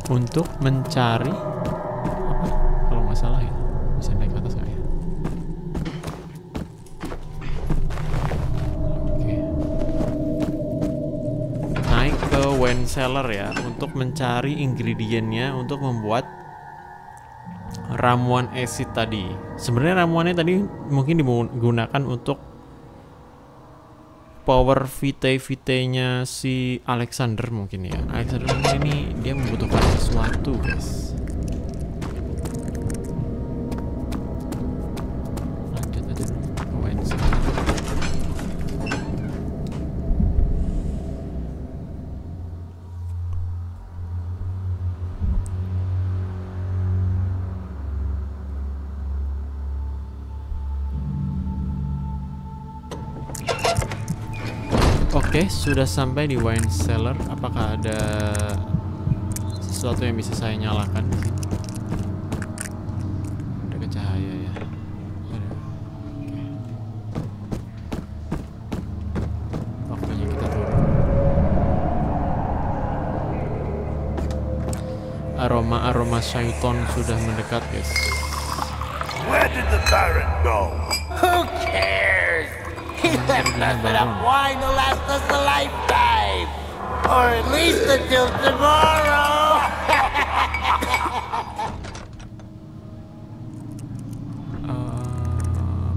untuk mencari apa? Kalau nggak salah ya, bisa naik ke atas nggak ya? Oke. Naik ke wine cellar ya untuk mencari ingredientnya untuk membuat ramuan acid tadi. Sebenarnya ramuannya tadi mungkin digunakan untuk power vitae-nya si Alexander mungkin ya. Alexander mungkin ini dia membutuhkan sesuatu guys. Lanjut aja dulu ke wine cellar. Oke, sudah sampai di wine cellar. Apakah ada sesuatu yang bisa saya nyalakan di sini? Ada ke cahaya ya. Ada. Oke. Waktunya kita turun. Aroma syaiton sudah mendekat, guys. Where did the Baron go? Who cares? He left us enough wine to last us a lifetime. Or at least until tomorrow.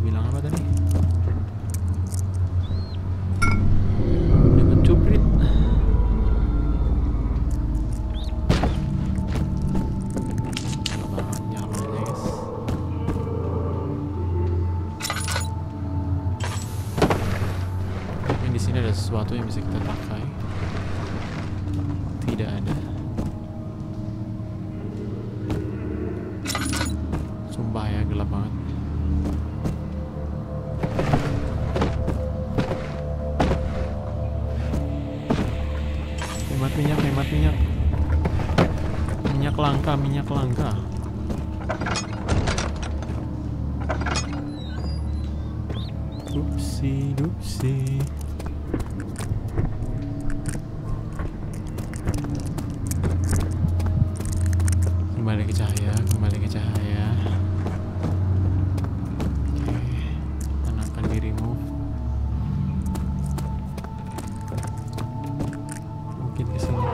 Bilang apa tadi? Dapat cuprit. Di sini ada sesuatu yang bisa kita pakai. Tidak ada. Sumpah ya, gelap banget. minyak langka. Dupsi. Kembali ke cahaya. Oke, tenangkan dirimu. Mungkin ke sini.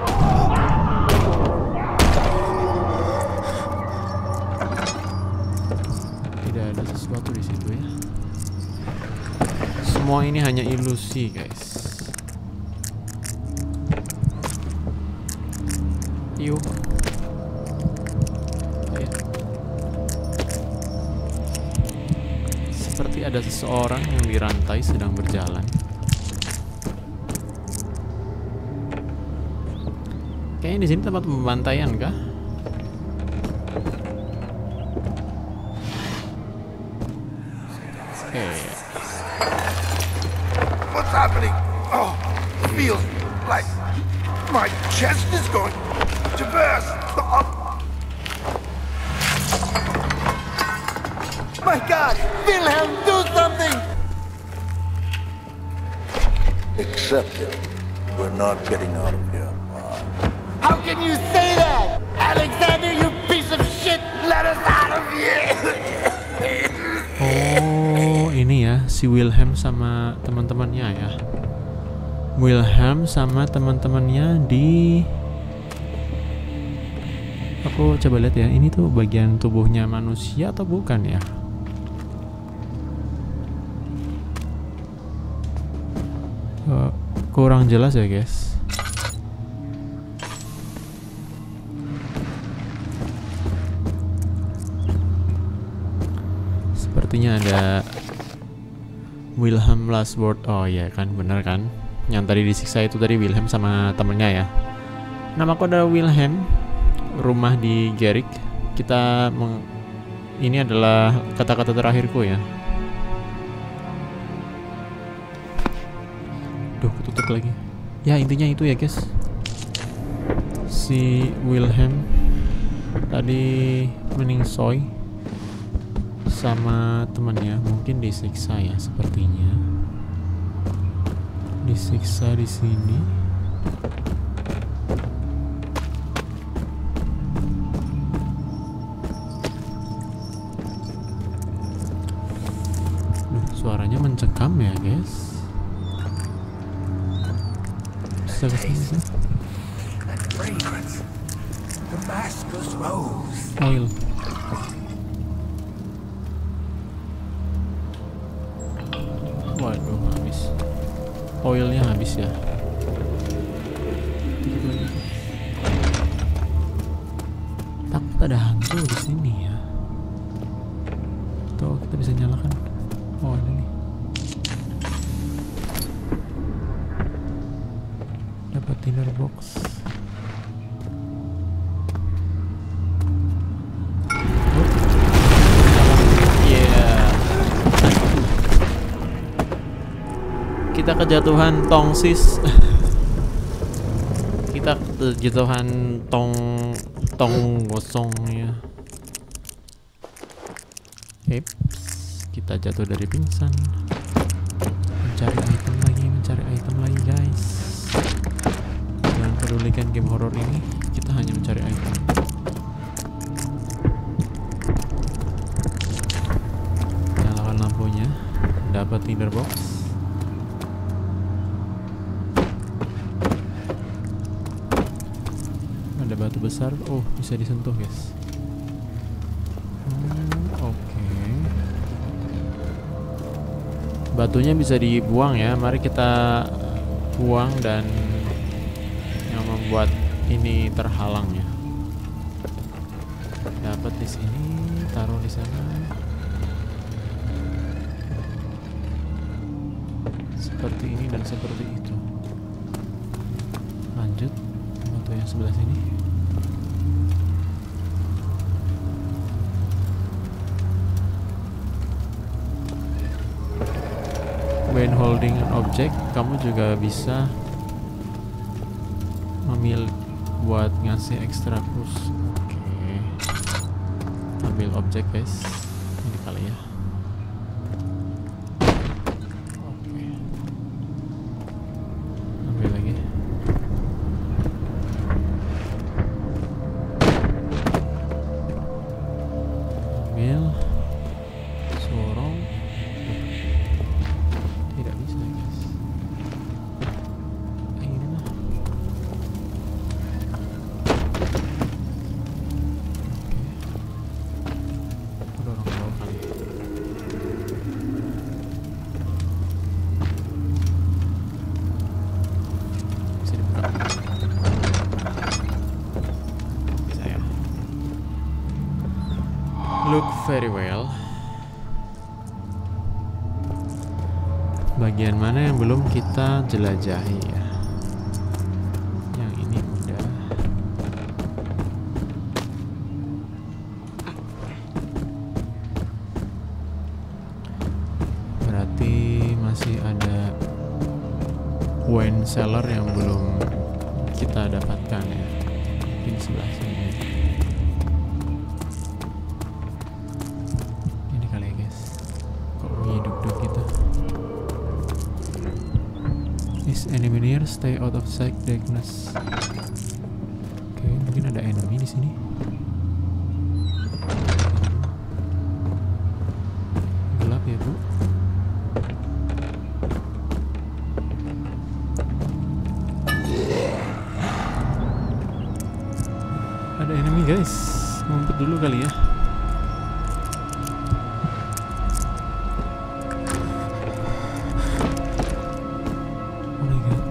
Tidak ada sesuatu di situ ya. Semua ini hanya ilusi, guys. Yuk. Ya. Seperti ada seseorang yang dirantai sedang berjalan. Kayaknya di sini tempat pembantaian kah? Oke. What's happening? Oh, feels like my chest is going to burst. My God, Wilhelm, do something! Accept it. We're not getting out of here. How can you say that? Alexander, you piece of shit! Let us out of here! Oh, ini ya si Wilhelm sama teman-temannya ya. Wilhelm sama teman-temannya di. Aku coba lihat ya. Ini tuh bagian tubuhnya manusia atau bukan ya? Kurang jelas ya, guys. Sepertinya ada Wilhelm last word. Oh iya kan, bener kan? Yang tadi disiksa itu tadi Wilhelm sama temennya ya. Namaku adalah Wilhelm. Rumah di Gerik. Ini adalah kata-kata terakhirku ya. Duh, ketutup lagi. Ya intinya itu ya, guys. Si Wilhelm tadi meningsoy sama temannya, mungkin disiksa ya sepertinya. Disiksa di sini. Suaranya mencekam ya, guys. Bisa kesini. Oil. Waduh, habis. Oilnya habis ya. Takut ada hantu di sini ya. Tuh, kita bisa nyalakan. Oh, ada nih. Dapat dinner box. Kita kejatuhan tongsis. Kita kejatuhan tong gosongnya. Kita jatuh dari pingsan. Mencari item lagi guys. Jangan pedulikan game horror ini. Kita hanya mencari item. Nyalakan lampunya. Dapat tinder box. Ada batu besar. Oh, bisa disentuh guys. Oke. Batunya bisa dibuang ya. Mari kita buang dan yang membuat ini terhalang ya. Dapat di sini, taruh di sana. Seperti ini dan seperti itu. Lanjut batu yang sebelah sini. When holding an object, kamu juga bisa buat ngasih ekstra push. Oke. Ambil objek guys. Ini kali ya. Oke. Ambil lagi. Ambil. Sorong. Tidak bisa guys. Ini mah. Dorong ke bawah kali. Bisa dibuka. Bisa ya. Look very well. Bagian mana yang belum kita jelajahi ya? Yang ini udah. Berarti masih ada wine cellar yang belum kita dapatkan ya. Mungkin sebelah sini. Ini kali ya guys. Kok hidup-hidup gitu. Is enemy near? Stay out of sight, darkness. Oke, mungkin ada enemy di sini. Gelap ya, Bu. Ada enemy, guys. Ngumpet dulu kali ya. Oh my god.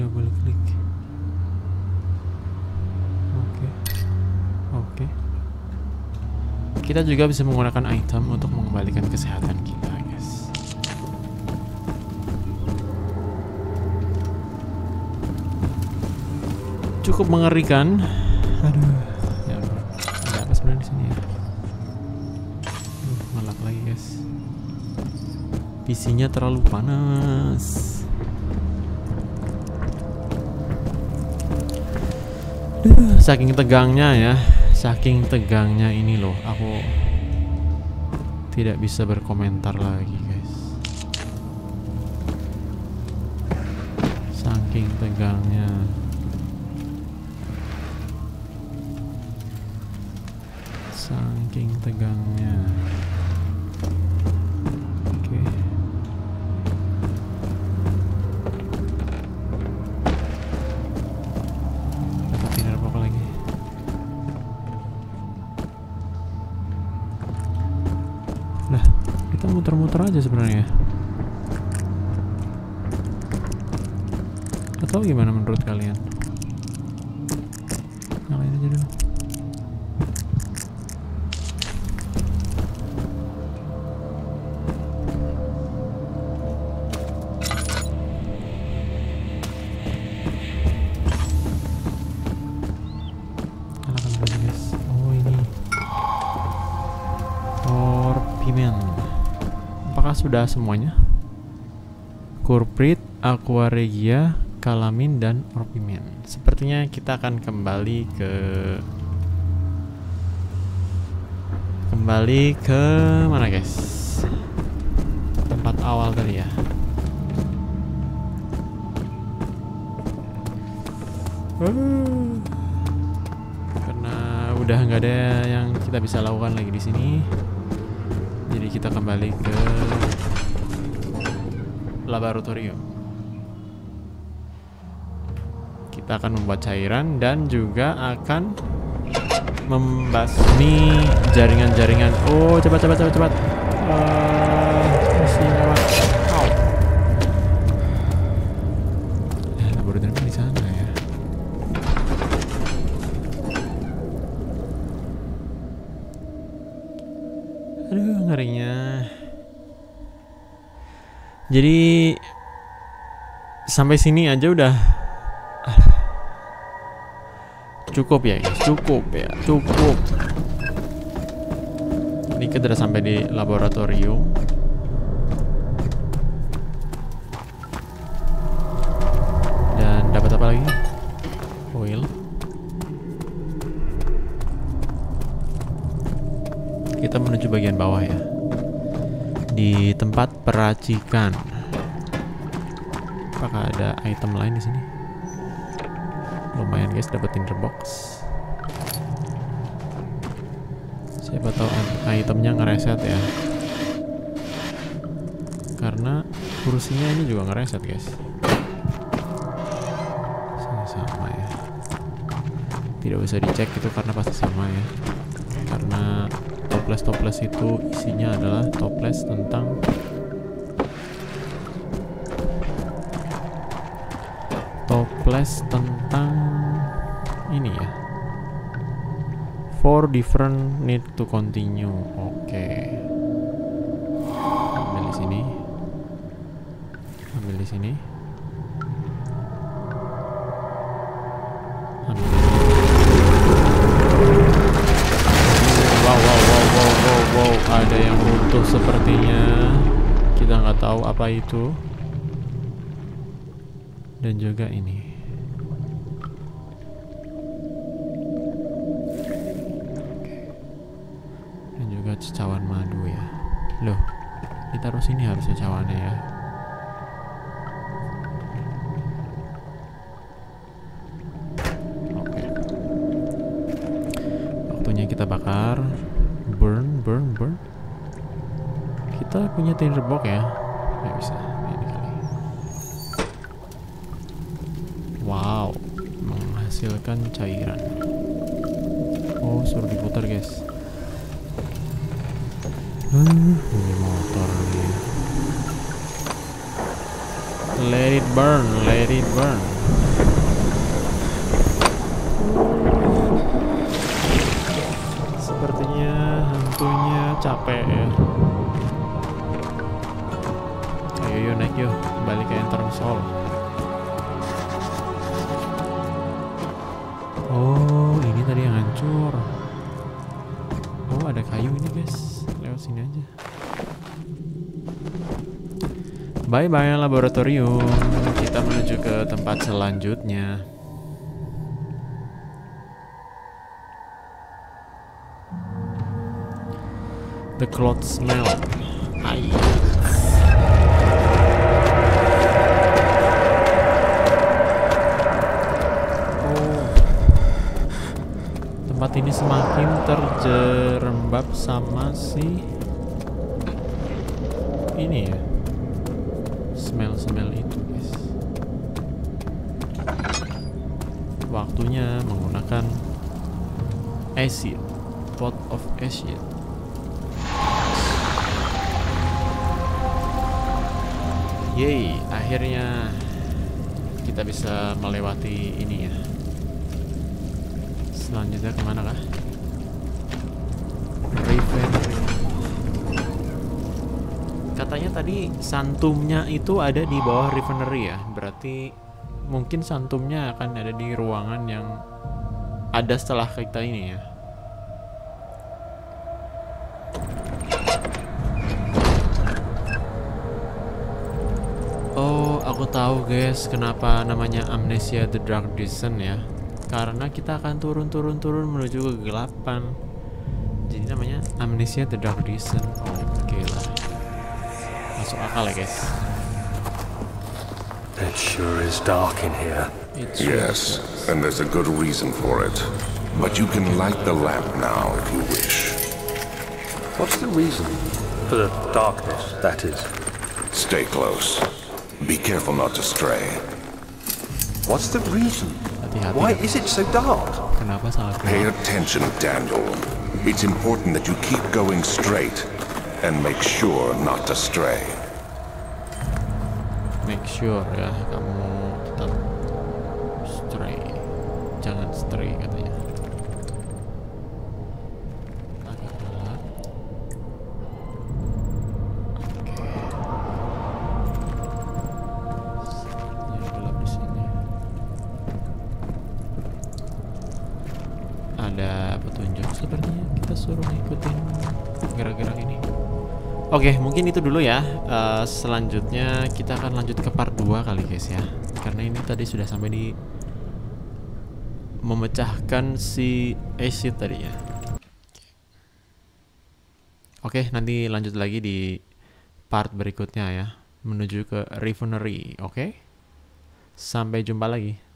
Double klik. Oke. Oke. Kita juga bisa menggunakan item untuk mengembalikan kesehatan kita, guys. Cukup mengerikan. Aduh. Ya, ada apa sebenarnya di sini ya? Ngelap lagi, guys. PC-nya terlalu panas. Saking tegangnya ya, saking tegangnya ini loh, aku tidak bisa berkomentar lagi, guys. Saking tegangnya. Saking tegangnya. Oke. Dapatin apa lagi? Nah, kita muter-muter aja sebenarnya. Atau gimana menurut kalian? Nyalain aja dulu. Apakah sudah semuanya? Kurprit, Aquaregia, Kalamin, dan Orpimen. Sepertinya kita akan kembali ke mana, guys? Tempat awal tadi ya. Karena udah nggak ada yang kita bisa lakukan lagi di sini. Jadi kita kembali ke laboratorium. Kita akan membuat cairan dan juga akan membasmi jaringan-jaringan. Oh, cepat. Masih lewat. Laboratorium di sana ya. Aduh, ngerinya. Jadi sampai sini aja udah cukup ya, guys. Cukup. Ini kita udah sampai di laboratorium. itu bagian bawah ya. Di tempat peracikan. Apakah ada item lain di sini? Lumayan guys, dapetin box. Siapa tahu itemnya ngereset ya. Karena kursinya ini juga ngereset guys. Sama ya. Tidak usah dicek itu karena pasti sama ya. Karena toples itu isinya adalah toples tentang ini ya. 4 different need to continue. Oke. Ambil di sini. Ambil di sini. Ambil di sini. Wow, ada yang runtuh sepertinya. Kita nggak tahu apa itu. Dan juga ini. Dan juga cawan madu ya. Loh, ditaruh sini harusnya cawannya ya. Oke. Waktunya kita bakar. Burn. Kita punya tinderbox ya. Nggak bisa. Ini kali. Wow, menghasilkan cairan. Oh, suruh diputar guys. Ini motor nih. Let it burn. Sepertinya hantunya capek ya. Ayo naik yuk, balik ke Entersol. Oh, ini tadi yang hancur. Oh, ada kayu ini guys. Lewat sini aja. Bye-bye laboratorium. Kita menuju ke tempat selanjutnya. The cloth smell. Hai. Tempat ini semakin terjerembab sama si ini ya, smell itu guys. Waktunya menggunakan acid, pot of acid. Yeay, akhirnya kita bisa melewati ini ya. Selanjutnya kemana kah? Refinery. Katanya tadi santumnya itu ada di bawah refinery ya. Berarti mungkin santumnya akan ada di ruangan yang ada setelah kita ini ya. Oh, aku tahu guys kenapa namanya Amnesia The Dark Descent ya. Karena kita akan turun menuju kegelapan. Jadi namanya Amnesia The Dark Descent. Oke lah. Masuk akal ya guys. It sure is dark in here. Yes, and there's a good reason for it. But you can light the lamp now if you wish. What's the reason? For the darkness, that is. Stay close. Be careful not to stray. What's the reason? Hati-hati. Why is it so dark? Kenapa sangat Pay gelap? attention, Daniel. It's important that you keep going straight and make sure not to stray. Make sure ya kamu tetap stray. Jangan stray katanya. Agak gelap. Oke. Sepertinya gelap di sini. Ada petunjuk sepertinya. Kita suruh ngikutin gerak-gerak ini. Oke, mungkin itu dulu ya. Selanjutnya kita akan lanjut ke part 2 kali guys ya. Karena ini tadi sudah sampai di memecahkan si acid tadi ya. Oke, nanti lanjut lagi di part berikutnya ya, menuju ke Refinery. Oke, sampai jumpa lagi.